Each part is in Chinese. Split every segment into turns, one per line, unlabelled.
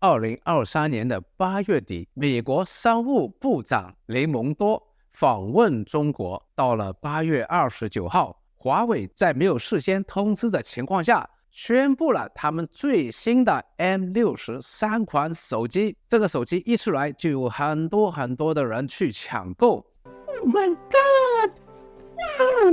2023年的8月底，美国商务部长雷蒙多访问中国。到了8月29号，华为在没有事先通知的情况下，宣布了他们最新的 M63 款手机。这个手机一出来，就有很多的人去抢购。Oh my god！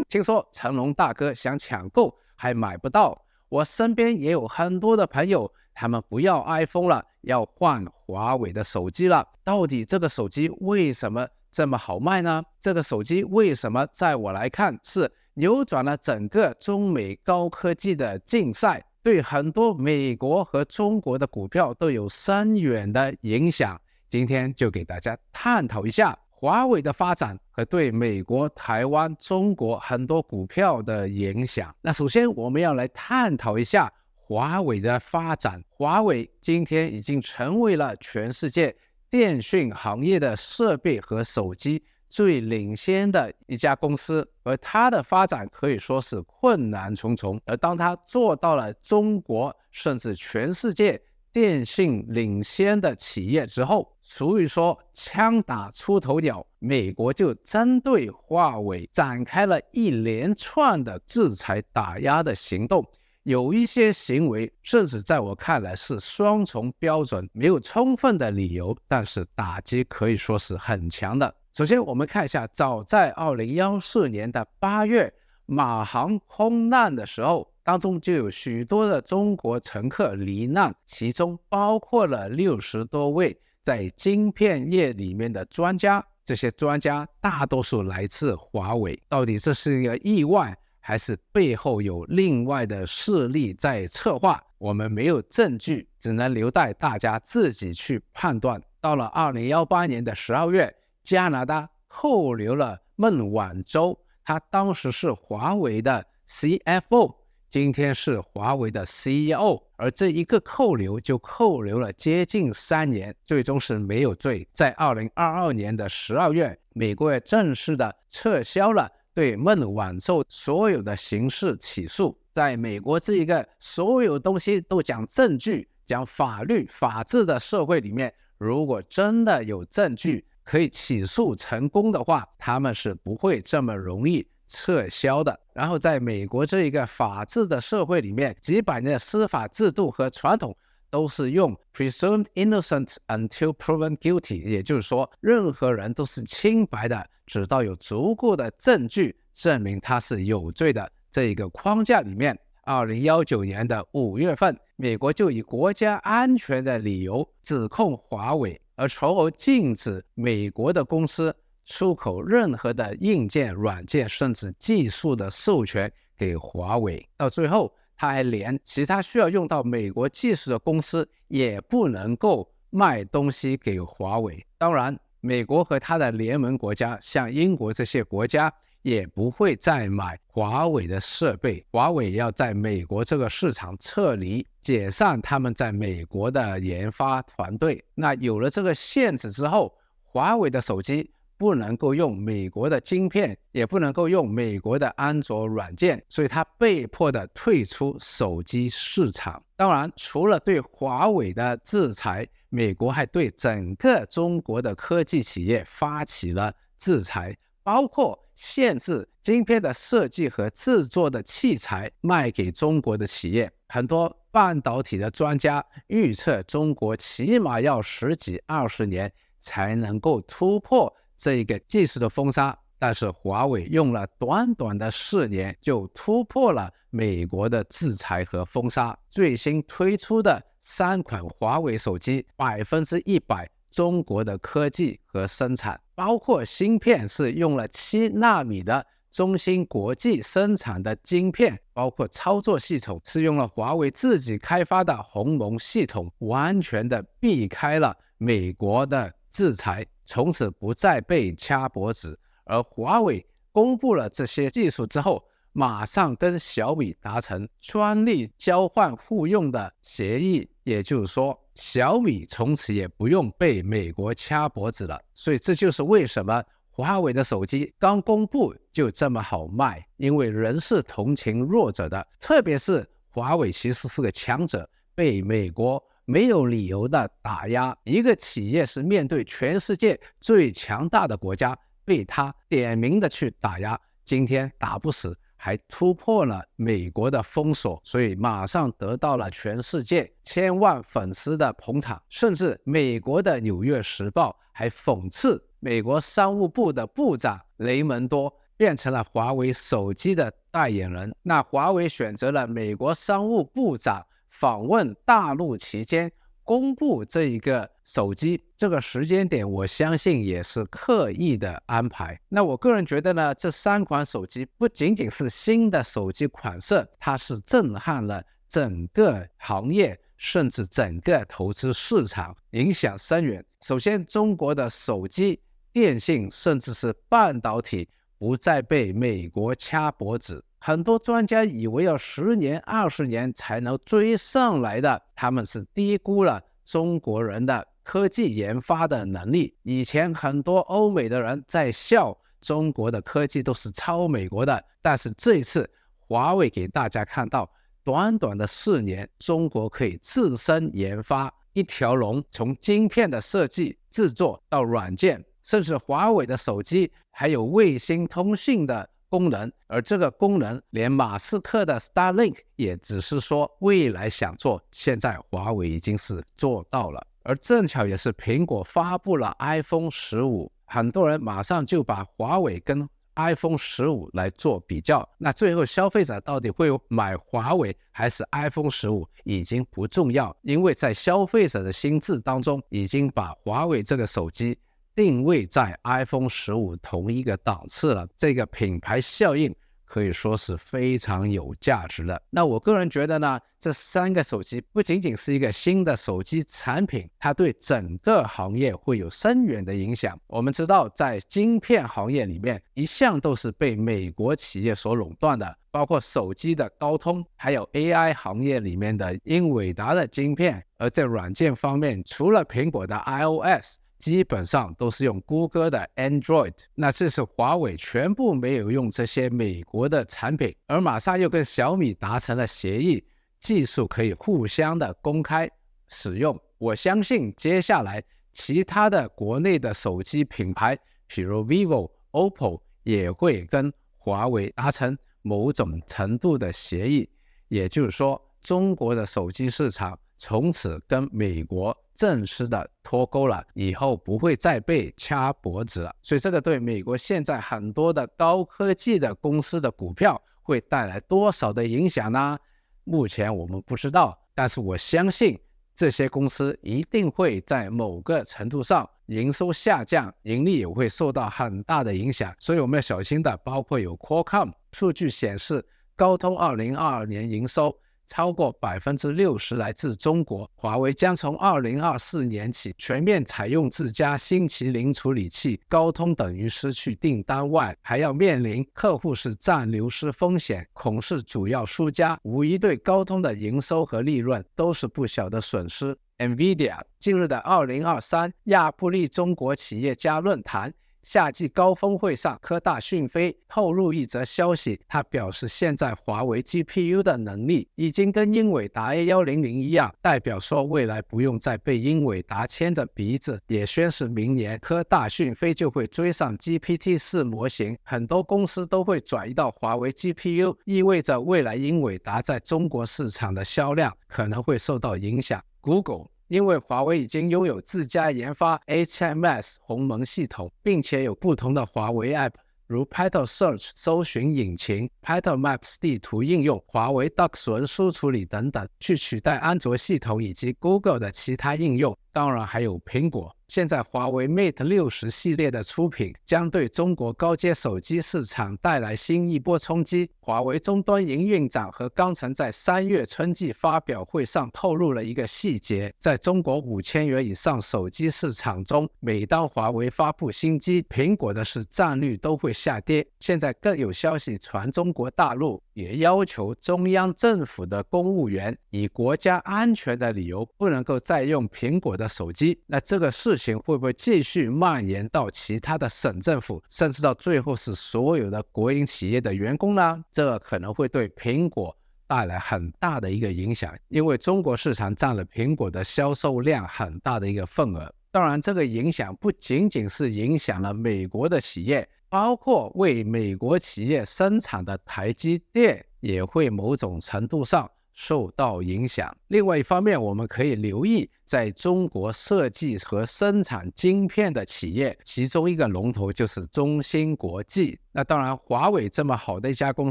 听说成龙大哥想抢购还买不到。我身边也有很多的朋友，他们不要 iPhone 了，要换华为的手机了。到底这个手机为什么这么好卖呢？这个手机为什么在我来看是扭转了整个中美高科技的竞赛，对很多美国和中国的股票都有深远的影响。今天就给大家探讨一下华为的发展和对美国、台湾、中国很多股票的影响。那首先我们要来探讨一下华为的发展。华为今天已经成为了全世界电讯行业的设备和手机最领先的一家公司，而它的发展可以说是困难重重。而当它做到了中国甚至全世界电信领先的企业之后，俗语说枪打出头鸟，美国就针对华为展开了一连串的制裁打压的行动。有一些行为甚至在我看来是双重标准，没有充分的理由，但是打击可以说是很强的。首先我们看一下，早在2014年的8月马航空难的时候，当中就有许多的中国乘客罹难，其中包括了60多位在晶片业里面的专家，这些专家大多数来自华为。到底这是一个意外，还是背后有另外的势力在策划？我们没有证据，只能留待大家自己去判断。到了2018年的12月，加拿大扣留了孟晚舟，他当时是华为的 CFO， 今天是华为的 CEO， 而这一个扣留就扣留了接近3年，最终是没有罪。在2022年的12月，美国也正式的撤销了对孟晚舟所有的刑事起诉。在美国这一个所有东西都讲证据、讲法律、法治的社会里面，如果真的有证据可以起诉成功的话，他们是不会这么容易撤销的。然后在美国这一个法治的社会里面，几百年的司法制度和传统都是用 presumed innocent until proven guilty， 也就是说任何人都是清白的，直到有足够的证据证明他是有罪的。这一个框架里面，2019年的5月份，美国就以国家安全的理由指控华为，而从而禁止美国的公司出口任何的硬件、软件甚至技术的授权给华为。到最后，他还连其他需要用到美国技术的公司也不能够卖东西给华为。当然，美国和他的联盟国家，像英国这些国家，也不会再买华为的设备。华为要在美国这个市场撤离，解散他们在美国的研发团队。那有了这个限制之后，华为的手机不能够用美国的晶片，也不能够用美国的安卓软件，所以他被迫的退出手机市场。当然，除了对华为的制裁，美国还对整个中国的科技企业发起了制裁，包括限制晶片的设计和制作的器材卖给中国的企业。很多半导体的专家预测，中国起码要10几20年才能够突破这个技术的封杀，但是华为用了短短的4年就突破了美国的制裁和封杀。最新推出的3款华为手机100%中国的科技和生产，包括芯片是用了7纳米的中芯国际生产的晶片，包括操作系统是用了华为自己开发的鸿蒙系统，完全的避开了美国的制裁，从此不再被掐脖子。而华为公布了这些技术之后，马上跟小米达成专利交换互用的协议，也就是说小米从此也不用被美国掐脖子了。所以这就是为什么华为的手机刚公布就这么好卖，因为人是同情弱者的，特别是华为其实是个强者，被美国没有理由的打压。一个企业是面对全世界最强大的国家，被他点名的去打压，今天打不死，还突破了美国的封锁，所以马上得到了全世界千万粉丝的捧场。甚至美国的《纽约时报》还讽刺美国商务部的部长雷蒙多变成了华为手机的代言人。那华为选择了美国商务部长访问大陆期间公布这一个手机，这个时间点我相信也是刻意的安排。那我个人觉得呢，这3款手机不仅仅是新的手机款式，它是震撼了整个行业，甚至整个投资市场，影响深远。首先，中国的手机、电信甚至是半导体不再被美国掐脖子，很多专家以为要10年、20年才能追上来的，他们是低估了中国人的科技研发的能力。以前很多欧美的人在笑中国的科技都是抄美国的，但是这一次华为给大家看到，短短的4年，中国可以自身研发一条龙，从晶片的设计、制作到软件，甚至华为的手机还有卫星通讯的功能，而这个功能连马斯克的 Starlink 也只是说未来想做，现在华为已经是做到了。而正巧也是苹果发布了 iPhone 15，很多人马上就把华为跟 iPhone 15来做比较，那最后消费者到底会买华为还是 iPhone 15已经不重要，因为在消费者的心智当中已经把华为这个手机定位在 iPhone 15同一个档次了，这个品牌效应可以说是非常有价值的。那我个人觉得呢，这3个手机不仅仅是一个新的手机产品，它对整个行业会有深远的影响。我们知道在晶片行业里面一向都是被美国企业所垄断的，包括手机的高通，还有 AI 行业里面的英伟达的晶片。而在软件方面，除了苹果的 iOS，基本上都是用谷歌的 Android， 那这是华为全部没有用这些美国的产品，而马上又跟小米达成了协议，技术可以互相的公开使用。我相信接下来其他的国内的手机品牌，比如 vivo、OPPO 也会跟华为达成某种程度的协议，也就是说中国的手机市场从此跟美国正式的脱钩了，以后不会再被掐脖子了。所以这个对美国现在很多的高科技的公司的股票会带来多少的影响呢？目前我们不知道，但是我相信这些公司一定会在某个程度上营收下降，盈利也会受到很大的影响。所以我们要小心的包括有 Qualcomm， 数据显示高通2022年营收超过 60% 来自中国，华为将从2024年起全面采用自家新麒麟处理器，高通等于失去订单外，还要面临客户是占流失风险，恐是主要输家，无疑对高通的营收和利润都是不小的损失。NVIDIA 近日的2023亚布力中国企业家论坛夏季高峰会上，科大讯飞透露一则消息，他表示现在华为 GPU 的能力已经跟英伟达 A100 一样，代表说未来不用再被英伟达牵着鼻子，也宣示明年科大讯飞就会追上 GPT-4 模型，很多公司都会转移到华为 GPU， 意味着未来英伟达在中国市场的销量可能会受到影响。 Google因为华为已经拥有自家研发 HMS 鸿蒙系统，并且有不同的华为 App， 如 Petal Search 搜寻引擎、Petal Maps 地图应用、华为 Docs 文书处理等等，去取代安卓系统以及 Google 的其他应用。当然还有苹果。现在华为 Mate 60系列的出品将对中国高阶手机市场带来新一波冲击。华为终端营运长何刚曾在3月春季发表会上透露了一个细节，在中国5000元以上手机市场中，每当华为发布新机，苹果的市占率都会下跌。现在更有消息传中国大陆也要求中央政府的公务员以国家安全的理由不能够再用苹果的手机。那这个事情会不会继续蔓延到其他的省政府，甚至到最后是所有的国营企业的员工呢？这可能会对苹果带来很大的一个影响，因为中国市场占了苹果的销售量很大的一个份额。当然，这个影响不仅仅是影响了美国的企业，包括为美国企业生产的台积电也会某种程度上受到影响。另外一方面，我们可以留意在中国设计和生产晶片的企业，其中一个龙头就是中芯国际。那当然，华为这么好的一家公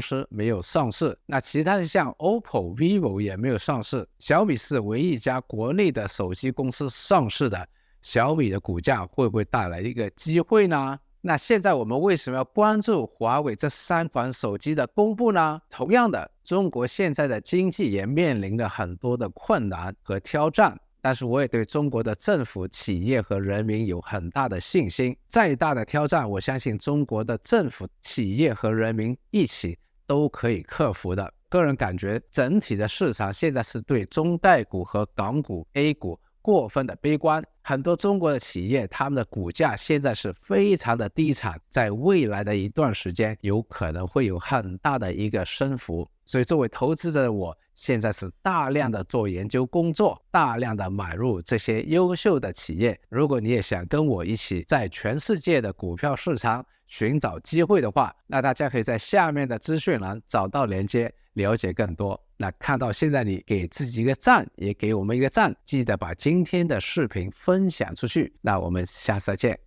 司没有上市，那其他的像 OPPO、vivo 也没有上市，小米是唯一一家国内的手机公司上市的，小米的股价会不会带来一个机会呢？那现在我们为什么要关注华为这3款手机的公布呢？同样的，中国现在的经济也面临了很多的困难和挑战，但是我也对中国的政府、企业和人民有很大的信心。再大的挑战，我相信中国的政府、企业和人民一起都可以克服的。个人感觉，整体的市场现在是对中概股和港股、A 股过分的悲观，很多中国的企业他们的股价现在是非常的低产，在未来的一段时间有可能会有很大的一个升幅。所以作为投资者的我，现在是大量的做研究工作，大量的买入这些优秀的企业。如果你也想跟我一起在全世界的股票市场寻找机会的话，那大家可以在下面的资讯栏找到连接，了解更多。那看到现在，你给自己一个赞，也给我们一个赞，记得把今天的视频分享出去。那我们下次再见。